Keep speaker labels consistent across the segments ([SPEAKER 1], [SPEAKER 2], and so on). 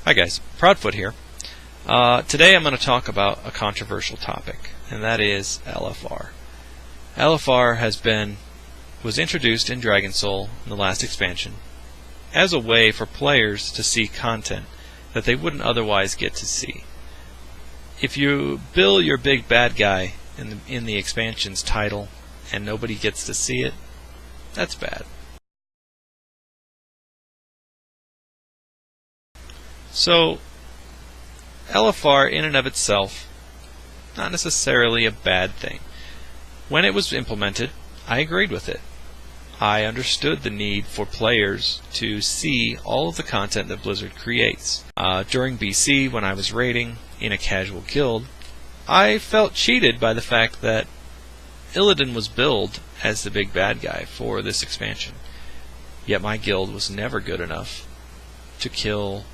[SPEAKER 1] Hi guys, Proudfoot here. Today I'm going to talk about a controversial topic, and that is LFR. LFR was introduced in Dragon Soul in the last expansion as a way for players to see content that they wouldn't otherwise get to see. If you bill your big bad guy in the expansion's title and nobody gets to see it, that's bad. So, LFR in and of itself, not necessarily a bad thing. When it was implemented, I agreed with it. I understood the need for players to see all of the content that Blizzard creates. During BC, when I was raiding in a casual guild, I felt cheated by the fact that Illidan was billed as the big bad guy for this expansion. Yet my guild was never good enough to kill,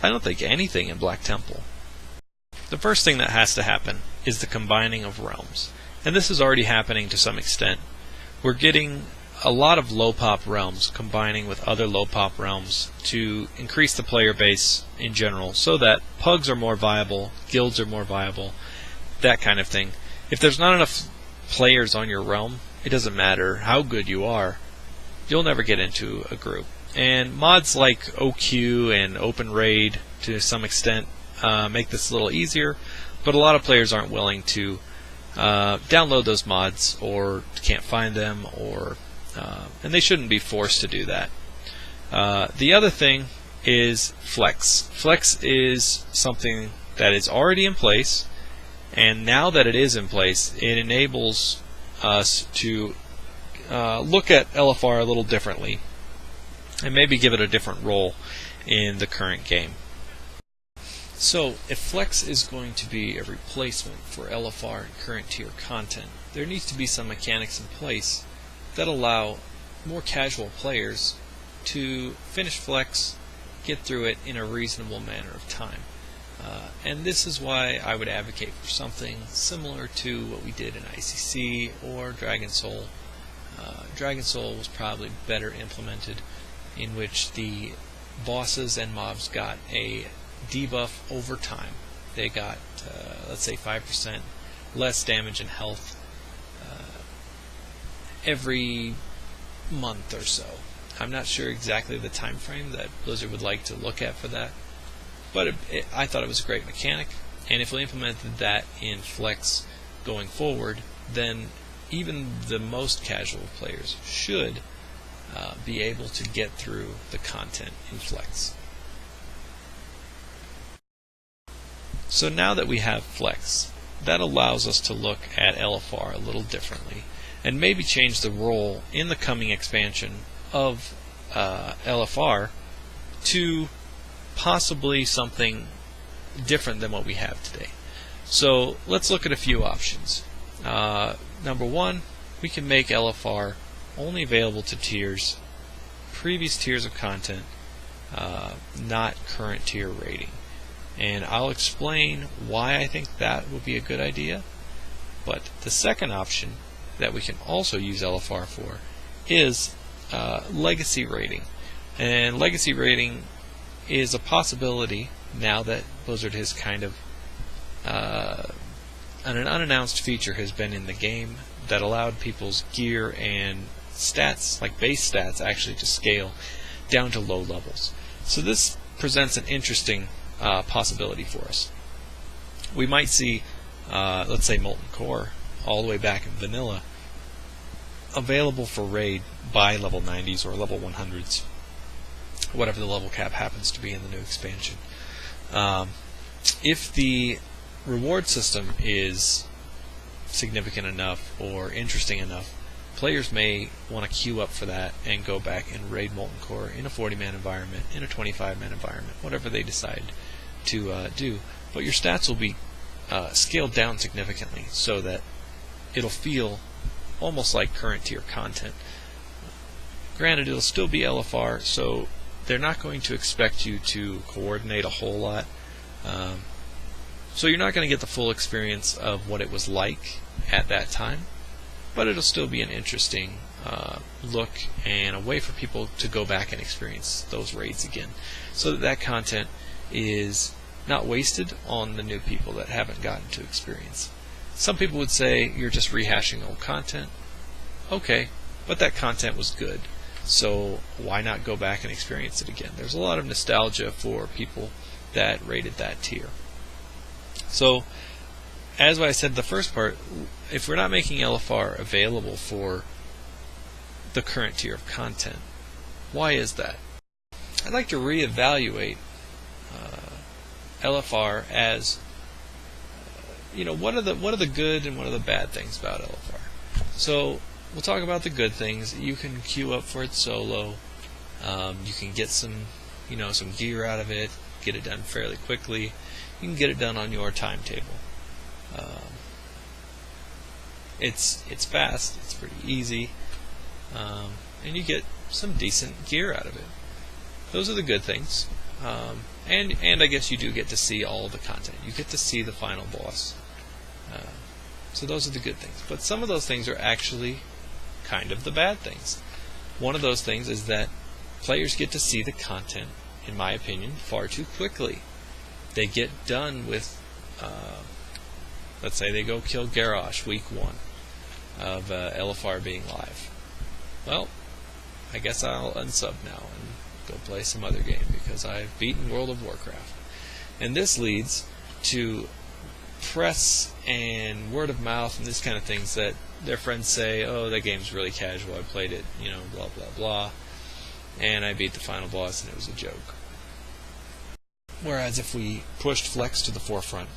[SPEAKER 1] I don't think, anything in Black Temple. The first thing that has to happen is the combining of realms. And this is already happening to some extent. We're getting a lot of low-pop realms combining with other low-pop realms to increase the player base in general so that pugs are more viable, guilds are more viable, that kind of thing. If there's not enough players on your realm, it doesn't matter how good you are, you'll never get into a group. And mods like OQ and Open Raid, to some extent, make this a little easier, but a lot of players aren't willing to download those mods, or can't find them, and they shouldn't be forced to do that. The other thing is Flex. Flex is something that is already in place, and now that it is in place, it enables us to look at LFR a little differently and maybe give it a different role in the current game. So, if Flex is going to be a replacement for LFR and current tier content, there needs to be some mechanics in place that allow more casual players to finish Flex, get through it in a reasonable manner of time. And this is why I would advocate for something similar to what we did in ICC or Dragon Soul. Dragon Soul was probably better implemented, in which the bosses and mobs got a debuff over time. They got, let's say, 5% less damage and health every month or so. I'm not sure exactly the time frame that Blizzard would like to look at for that, but I thought it was a great mechanic, and if we implemented that in Flex going forward, then even the most casual players should be able to get through the content in Flex. So now that we have Flex, that allows us to look at LFR a little differently and maybe change the role in the coming expansion of LFR to possibly something different than what we have today. So let's look at a few options. Number one, we can make LFR only available to previous tiers of content, not current tier rating. And I'll explain why I think that would be a good idea. But the second option that we can also use LFR for is legacy rating. And legacy rating is a possibility now that Blizzard has kind of an unannounced feature has been in the game that allowed people's gear and stats, like base stats, actually to scale down to low levels. So this presents an interesting possibility for us. We might see, let's say, Molten Core all the way back in vanilla available for raid by level 90s or level 100s, whatever the level cap happens to be in the new expansion. If the reward system is significant enough or interesting enough, players may want to queue up for that and go back and raid Molten Core in a 40-man environment, in a 25-man environment, whatever they decide to do. But your stats will be scaled down significantly so that it'll feel almost like current tier content. Granted, it'll still be LFR, so they're not going to expect you to coordinate a whole lot. So you're not going to get the full experience of what it was like at that time, but it'll still be an interesting look and a way for people to go back and experience those raids again, so that that content is not wasted on the new people that haven't gotten to experience. Some people would say you're just rehashing old content. Okay, but that content was good, so why not go back and experience it again? There's a lot of nostalgia for people that rated that tier. So, as I said in the first part, if we're not making LFR available for the current tier of content, why is that? I'd like to reevaluate LFR as, what are the good and what are the bad things about LFR? So we'll talk about the good things. You can queue up for it solo. You can get some gear out of it, get it done fairly quickly. You can get it done on your timetable. It's fast, it's pretty easy, and you get some decent gear out of it. Those are the good things. And I guess you do get to see all the content. You get to see the final boss. So those are the good things. But some of those things are actually kind of the bad things. One of those things is that players get to see the content, in my opinion, far too quickly. They get done with, let's say they go kill Garrosh week 1 of LFR being live. Well, I guess I'll unsub now and go play some other game because I've beaten World of Warcraft. And this leads to press and word of mouth and this kind of things that their friends say, oh, that game's really casual, I played it, blah blah blah, and I beat the final boss and it was a joke. Whereas if we pushed Flex to the forefront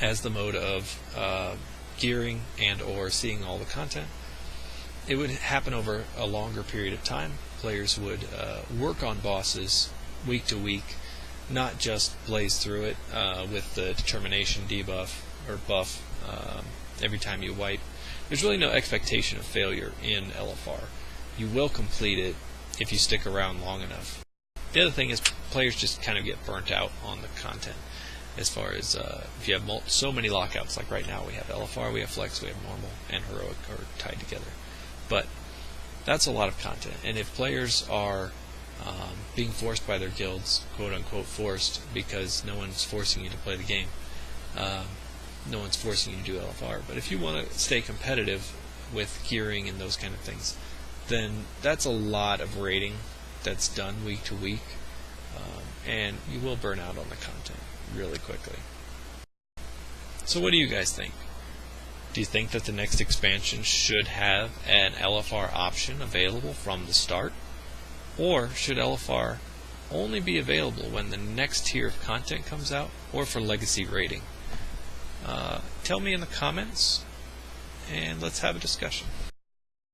[SPEAKER 1] as the mode of gearing and or seeing all the content, it would happen over a longer period of time. Players would work on bosses week to week, not just blaze through it with the determination debuff or buff every time you wipe. There's really no expectation of failure in LFR. You will complete it if you stick around long enough. The other thing is players just kind of get burnt out on the content as far as if you have so many lockouts. Like right now we have LFR, we have Flex, we have Normal, and Heroic are tied together. But that's a lot of content, and if players are being forced by their guilds, quote-unquote forced, because no one's forcing you to play the game, no one's forcing you to do LFR, but if you want to stay competitive with gearing and those kind of things, then that's a lot of rating that's done week to week, and you will burn out on the content really quickly. So what do you guys think? Do you think that the next expansion should have an LFR option available from the start? Or should LFR only be available when the next tier of content comes out, or for legacy rating? Tell me in the comments, and let's have a discussion.